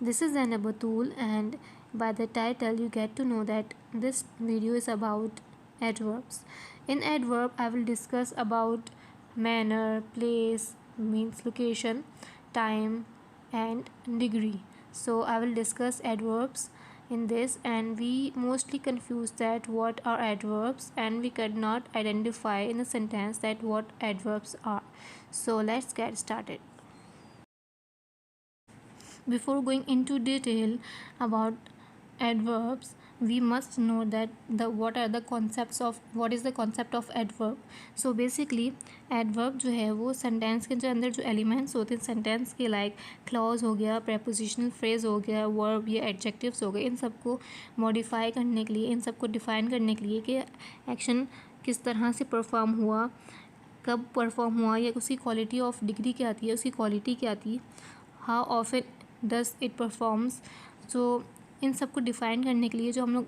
This is Zainab Batul, and by the title you get to know that this video is about adverbs. In adverb I will discuss about manner, place, means location, time and degree. So I will discuss adverbs in this, and we mostly confuse that what are adverbs, and we could not identify in a sentence that what adverbs are. So let's get started. Before going into detail about adverbs, we must know that what is the concept of adverb. So basically adverb जो है वो sentence के अंदर जो elements होते हैं sentence के, like clause हो गया, prepositional phrase हो गया, वर्ब या एडजेक्टिव्स हो गए, इन सबको मॉडिफाई करने के लिए, इन सबको डिफाइन करने के लिए कि एक्शन किस तरह से परफॉर्म हुआ, कब परफॉर्म हुआ, या उसकी क्वालिटी ऑफ डिग्री क्या आती है, उसकी क्वालिटी क्या आती है, how often does it performs. So इन सब को डिफ़ाइन करने के लिए जो हम लोग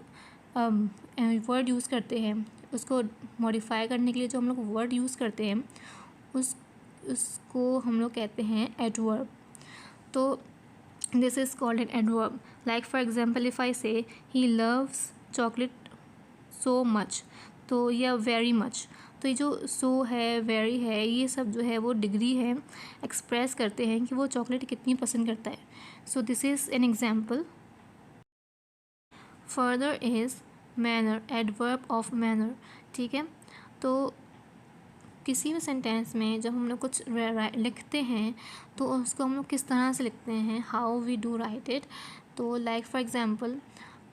वर्ड यूज़ करते हैं, उसको मॉडिफाई करने के लिए जो हम लोग वर्ड यूज़ करते हैं, उसको हम लोग कहते हैं एडवर्ब. तो this is called an adverb. Like for example if I say he loves chocolate so much, तो या वेरी मच, तो ये जो सो है, वेरी है, ये सब जो है वो डिग्री है, एक्सप्रेस करते हैं कि वो चॉकलेट कितनी पसंद करता है. So this is an example. Further is manner, adverb of manner. ठीक है, तो किसी भी सेंटेंस में जब हम लोग कुछ लिखते हैं तो उसको हम लोग किस तरह से लिखते हैं, how we do write it. तो like for example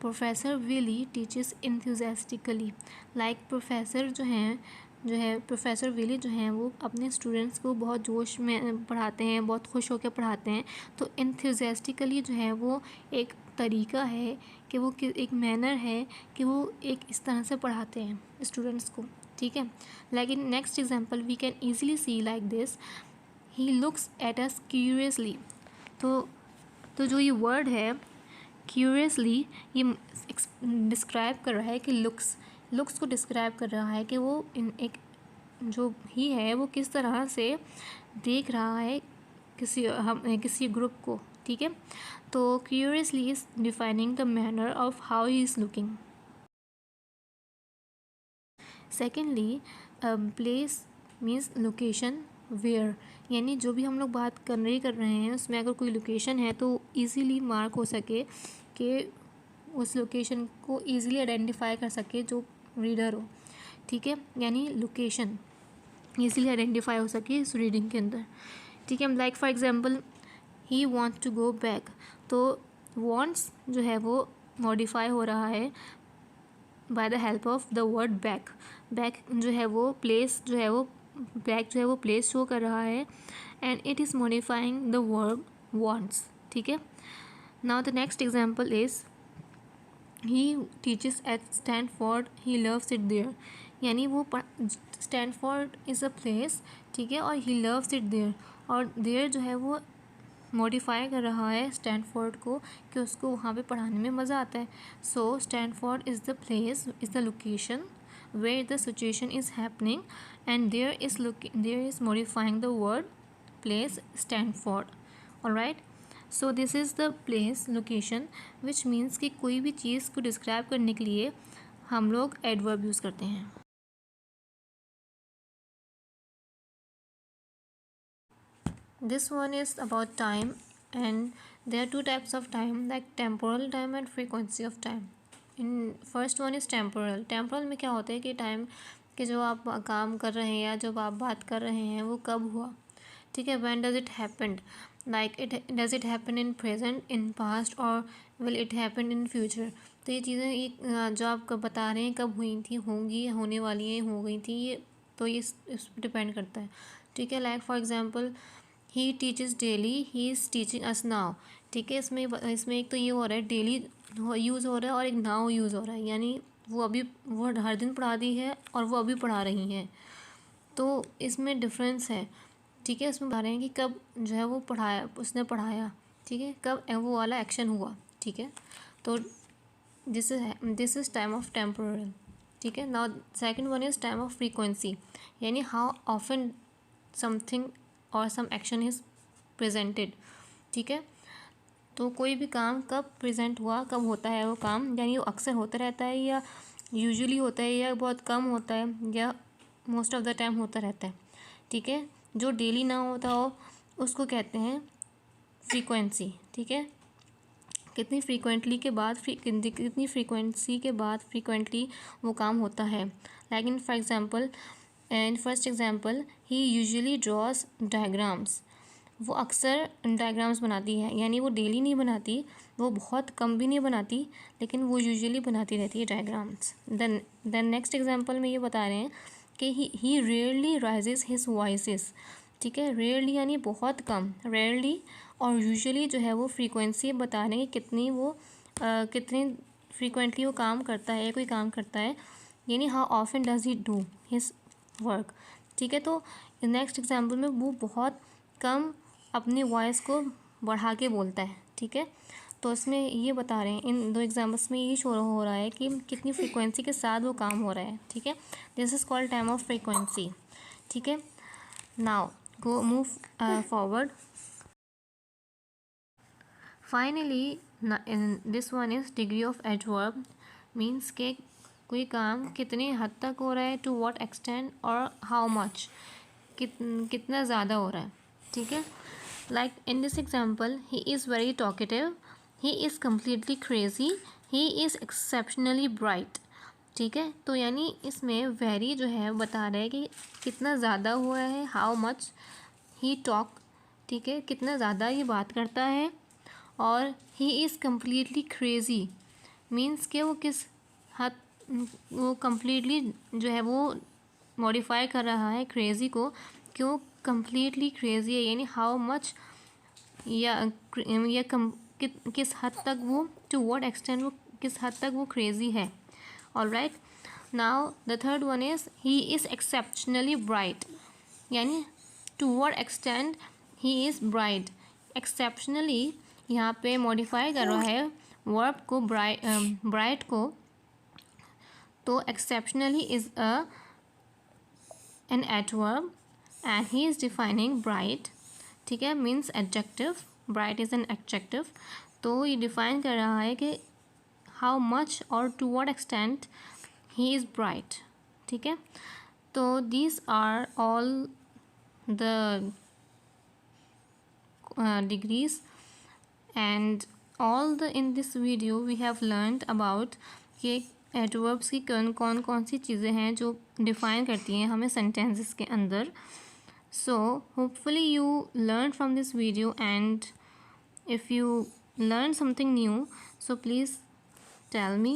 professor Willy teaches enthusiastically. Like professor जो है प्रोफेसर विली जो हैं वो अपने स्टूडेंट्स को बहुत जोश में पढ़ाते हैं, बहुत खुश होकर पढ़ाते हैं. तो इंथ्यूजियास्टिकली जो है वो एक तरीका है कि वो एक मैनर है कि वो एक इस तरह से पढ़ाते हैं स्टूडेंट्स को. ठीक है, like in next example we can easily see like this, he looks at us curiously. तो जो ये वर्ड है क्यूरियसली, ये डिस्क्राइब कर रहा है कि लुक्स को डिस्क्राइब कर रहा है कि वो एक जो ही है वो किस तरह से देख रहा है किसी ग्रुप को. ठीक है, तो curiously is defining the manner of how he is looking. Secondly place means location, where, यानी जो भी हम लोग बात कर रहे हैं उसमें अगर कोई लोकेशन है तो ईज़िली मार्क हो सके कि उस लोकेशन को ईज़िली आइडेंटिफाई कर सके जो रीडर हो. ठीक है, यानी लोकेशन ईज़िली आइडेंटिफाई हो सके इस रीडिंग के अंदर. ठीक है, like for example he wants to go back. तो वांट्स जो है वो मॉडिफाई हो रहा है by the help of the word back. Back जो है वो प्लेस जो है वो बैक जो है वो प्लेस शो कर रहा है, and it is modifying the verb wants. ठीक है, now the next example is he teaches at Stanford, he loves it there. यानी वो स्टैनफोर्ड इज़ अ प्लेस. ठीक है, और ही लव्स इट देयर, और देयर जो है वो मॉडिफाई कर रहा है स्टैनफोर्ड को कि उसको वहाँ पे पढ़ाने में मज़ा आता है. So Stanford is the place, is the location where the situation is happening, and there is modifying the word place, Stanford. alright, so this is the place, location, which means कि कोई भी चीज़ को डिस्क्राइब करने के लिए हम लोग adverb use करते हैं. This one is about time, and there are two types of time, like temporal time and frequency of time. In first one is temporal में क्या होता है कि टाइम के जो आप काम कर रहे हैं या जब आप बात कर रहे हैं वो कब हुआ. ठीक है, when does it happen, like does it happen in present, in past, और will it happen in future. तो ये चीज़ें एक जो आप बता रहे हैं कब हुई थी, होंगी, होने वाली हैं, हो गई थी, ये तो ये इस पर डिपेंड करता है. ठीक है, like for example he teaches daily, he is teaching us now. ठीक है, इसमें एक तो ये हो रहा है डेली यूज़ हो रहा है और एक नाउ यूज़ हो रहा है, यानी वो हर दिन पढ़ा दी है और वो अभी पढ़ा रही हैं. तो इसमें डिफरेंस है. ठीक है, इसमें बता रहे हैं कि कब जो है वो उसने पढ़ाया. ठीक है, कब वो वाला एक्शन हुआ. ठीक है, तो this is time of temporal. ठीक है, now second one is time of frequency, यानी हाउ ऑफन समथिंग और सम एक्शन इज़ प्रेजेंटेड. ठीक है, तो कोई भी काम कब प्रेजेंट हुआ, कब होता है वो काम, यानी वो अक्सर होता रहता है या यूजुअली होता है या बहुत कम होता है या मोस्ट ऑफ द टाइम होता रहता है। ठीक है, जो डेली ना होता हो उसको कहते हैं फ्रीक्वेंसी। ठीक है, कितनी फ्रीक्वेंटली के बाद कितनी फ्रीक्वेंसी के बाद फ्रीक्वेंटली वो काम होता है। Like in for example, in first example, he usually draws diagrams. वो अक्सर डायग्राम्स बनाती है, यानी वो डेली नहीं बनाती, वो बहुत कम भी नहीं बनाती, लेकिन वो यूजुअली बनाती रहती है डायग्राम्स। देन नेक्स्ट एग्जांपल में ये बता रहे हैं कि ही रेयरली राइजेस हिज वॉइसेस। ठीक है, रेयरली यानी बहुत कम, रेयरली, और यूजुअली जो है वो फ्रीक्वेंसी बता रहे हैं कि कितनी फ्रीक्वेंटली वो काम करता है, कोई काम करता है, यानी how often does he do his work. ठीक है, तो नेक्स्ट एग्जांपल में वो बहुत कम अपनी वॉइस को बढ़ा के बोलता है। ठीक है, तो इसमें ये बता रहे हैं, इन दो एग्जाम्पल्स में ये शो हो रहा है कि कितनी फ्रीक्वेंसी के साथ वो काम हो रहा है। ठीक है, this is called time of frequency. ठीक है, now go move forward. Finally this one is degree of adverb, means के कोई काम कितने हद तक हो रहा है, टू व्हाट एक्सटेंट और हाउ मच, कितना ज़्यादा हो रहा है। ठीक है, like in this example, he is very talkative, he is completely crazy, he is exceptionally bright. ठीक है, तो यानी इसमें वेरी जो है बता रहा है कि कितना ज़्यादा हुआ है, हाउ मच ही टॉक। ठीक है, कितना ज़्यादा ये बात करता है, और he is completely crazy means के वो किस हद, वो कम्प्लीटली जो है वो मॉडिफाई कर रहा है क्रेज़ी को, क्यों कम्प्लीटली क्रेज़ी है, यानी हाउ मच या किस हद तक वो, टू व्हाट एक्सटेंट वो किस हद तक वो क्रेज़ी है। Alright, now the third one is he is exceptionally bright, यानी to what extent he is bright. Exceptionally यहाँ पे मॉडिफाई कर रहा है वर्ब को, ब्राइट को, तो exceptionally is an adverb and he is defining bright। ठीक है, means adjective, bright is an adjective, तो ये डिफाइन कर रहा है कि हाउ मच और to what extent he is bright. ठीक है, तो these are all the degrees, and all the in this video we have learned about कि एडवर्ब्स की कौन कौन सी चीज़ें हैं जो डिफ़ाइन करती हैं हमें सेंटेंसेस के अंदर। So hopefully you learned from this video, and if you learned something new, so please tell me.